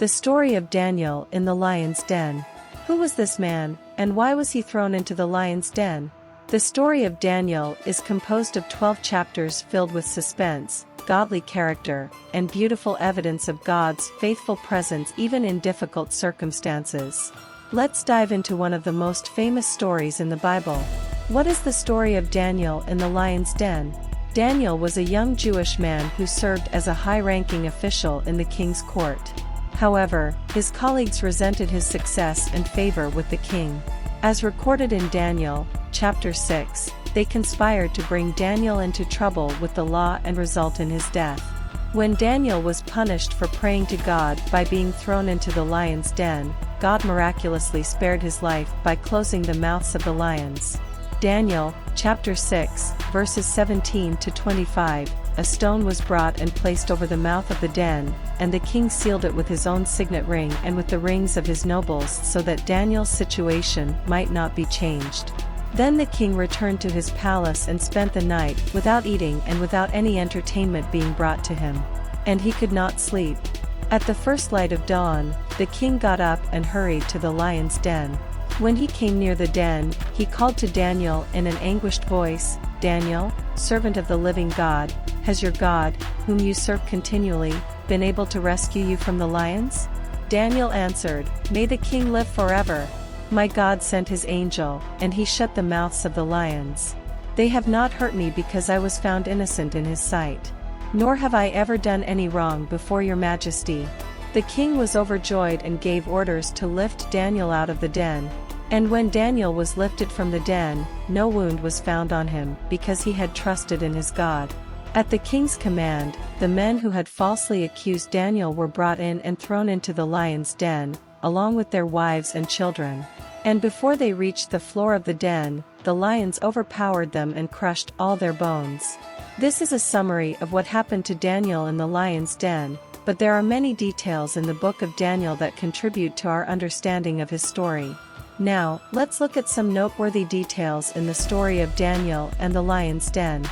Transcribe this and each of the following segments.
The story of Daniel in the lion's den. Who was this man, and why was he thrown into the lion's den? The story of Daniel is composed of 12 chapters filled with suspense, godly character, and beautiful evidence of God's faithful presence even in difficult circumstances. Let's dive into one of the most famous stories in the Bible. What is the story of Daniel in the lion's den? Daniel was a young Jewish man who served as a high-ranking official in the king's court. However, his colleagues resented his success and favor with the king. As recorded in Daniel, chapter 6, they conspired to bring Daniel into trouble with the law and result in his death. When Daniel was punished for praying to God by being thrown into the lion's den, God miraculously spared his life by closing the mouths of the lions. Daniel, chapter 6, verses 17 to 25, a stone was brought and placed over the mouth of the den, and the king sealed it with his own signet ring and with the rings of his nobles so that Daniel's situation might not be changed. Then the king returned to his palace and spent the night without eating and without any entertainment being brought to him. And he could not sleep. At the first light of dawn, the king got up and hurried to the lion's den. When he came near the den, he called to Daniel in an anguished voice, "Daniel, servant of the living God, has your God, whom you serve continually, been able to rescue you from the lions?" Daniel answered, "May the king live forever. My God sent his angel, and he shut the mouths of the lions. They have not hurt me because I was found innocent in his sight. Nor have I ever done any wrong before your majesty." The king was overjoyed and gave orders to lift Daniel out of the den. And when Daniel was lifted from the den, no wound was found on him because he had trusted in his God. At the king's command, the men who had falsely accused Daniel were brought in and thrown into the lion's den, along with their wives and children. And before they reached the floor of the den, the lions overpowered them and crushed all their bones. This is a summary of what happened to Daniel in the lion's den, but there are many details in the book of Daniel that contribute to our understanding of his story. Now, let's look at some noteworthy details in the story of Daniel and the lion's den.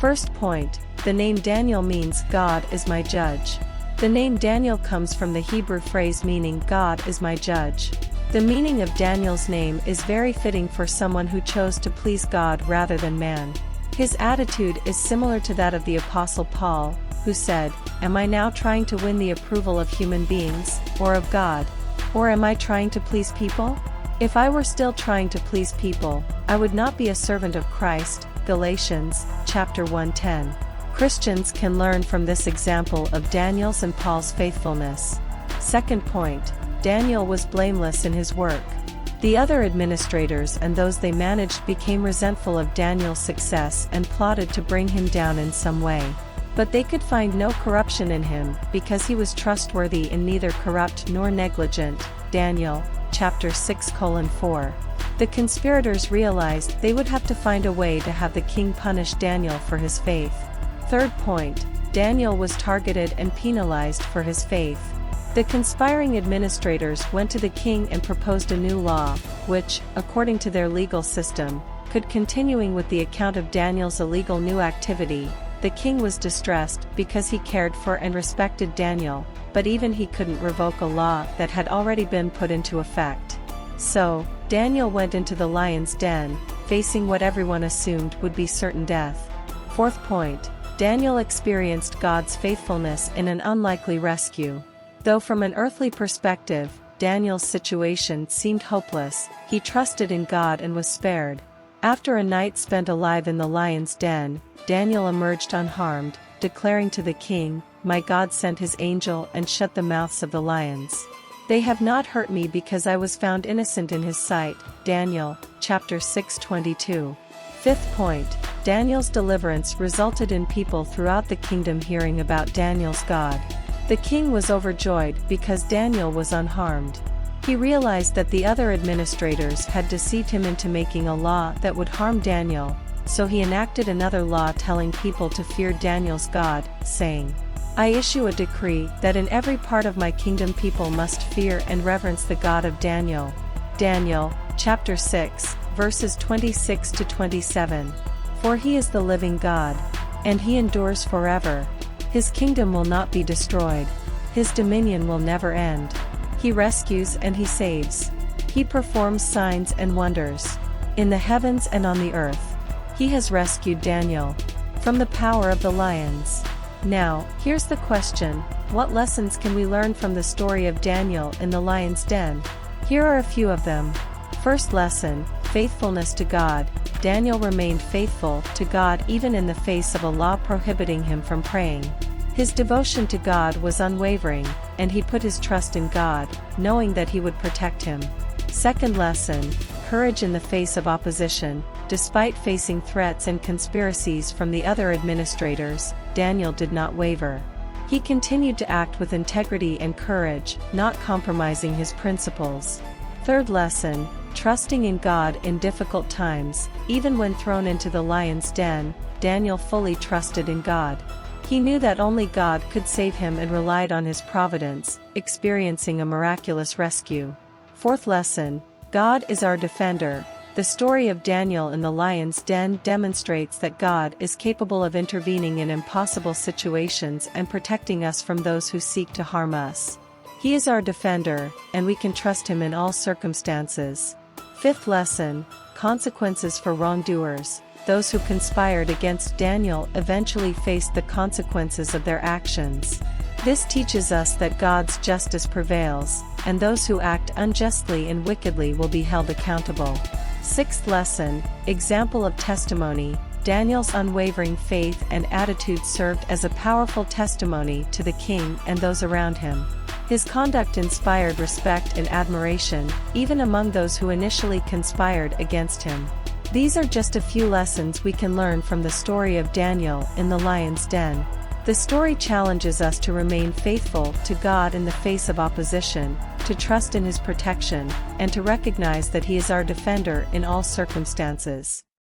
First point, the name Daniel means God is my judge. The name Daniel comes from the Hebrew phrase meaning God is my judge. The meaning of Daniel's name is very fitting for someone who chose to please God rather than man. His attitude is similar to that of the Apostle Paul, who said, "Am I now trying to win the approval of human beings, or of God? Or am I trying to please people? If I were still trying to please people, I would not be a servant of Christ." Galatians, chapter 1:10. Christians can learn from this example of Daniel's and Paul's faithfulness. Second point, Daniel was blameless in his work. The other administrators and those they managed became resentful of Daniel's success and plotted to bring him down in some way. But they could find no corruption in him because he was trustworthy and neither corrupt nor negligent. Daniel, chapter 6:4. The conspirators realized they would have to find a way to have the king punish Daniel for his faith. Third point, Daniel was targeted and penalized for his faith. The conspiring administrators went to the king and proposed a new law, which, according to their legal system, could continuing with the account of Daniel's illegal new activity. The king was distressed because he cared for and respected Daniel, but even he couldn't revoke a law that had already been put into effect. So, Daniel went into the lion's den, facing what everyone assumed would be certain death. Fourth point, Daniel experienced God's faithfulness in an unlikely rescue. Though from an earthly perspective, Daniel's situation seemed hopeless, he trusted in God and was spared. After a night spent alive in the lion's den, Daniel emerged unharmed, declaring to the king, "My God sent his angel and shut the mouths of the lions. They have not hurt me because I was found innocent in his sight." Daniel, chapter 6:22. Fifth point, Daniel's deliverance resulted in people throughout the kingdom hearing about Daniel's God. The king was overjoyed because Daniel was unharmed. He realized that the other administrators had deceived him into making a law that would harm Daniel, so he enacted another law telling people to fear Daniel's God, saying, "I issue a decree that in every part of my kingdom people must fear and reverence the God of Daniel." Daniel, chapter 6, verses 26 to 27. "For he is the living God, and he endures forever. His kingdom will not be destroyed. His dominion will never end. He rescues and he saves. He performs signs and wonders. In the heavens and on the earth. He has rescued Daniel from the power of the lions. Now, here's the question: what lessons can we learn from the story of Daniel in the lion's den? Here are a few of them. First lesson: faithfulness to God. Daniel remained faithful to God even in the face of a law prohibiting him from praying. His devotion to God was unwavering, and he put his trust in God, knowing that he would protect him. Second lesson: courage in the face of opposition. Despite facing threats and conspiracies from the other administrators, Daniel did not waver. He continued to act with integrity and courage, not compromising his principles. Third lesson: trusting in God in difficult times. Even when thrown into the lion's den, Daniel fully trusted in God. He knew that only God could save him and relied on his providence, experiencing a miraculous rescue. Fourth lesson: God is our defender. The story of Daniel in the lion's den demonstrates that God is capable of intervening in impossible situations and protecting us from those who seek to harm us. He is our defender, and we can trust him in all circumstances. Fifth lesson: consequences for wrongdoers. Those who conspired against Daniel eventually faced the consequences of their actions. This teaches us that God's justice prevails, and those who act unjustly and wickedly will be held accountable. Sixth lesson: example of testimony. Daniel's unwavering faith and attitude served as a powerful testimony to the king and those around him. His conduct inspired respect and admiration, even among those who initially conspired against him. These are just a few lessons we can learn from the story of Daniel in the lion's den. The story challenges us to remain faithful to God in the face of opposition, to trust in his protection, and to recognize that he is our defender in all circumstances.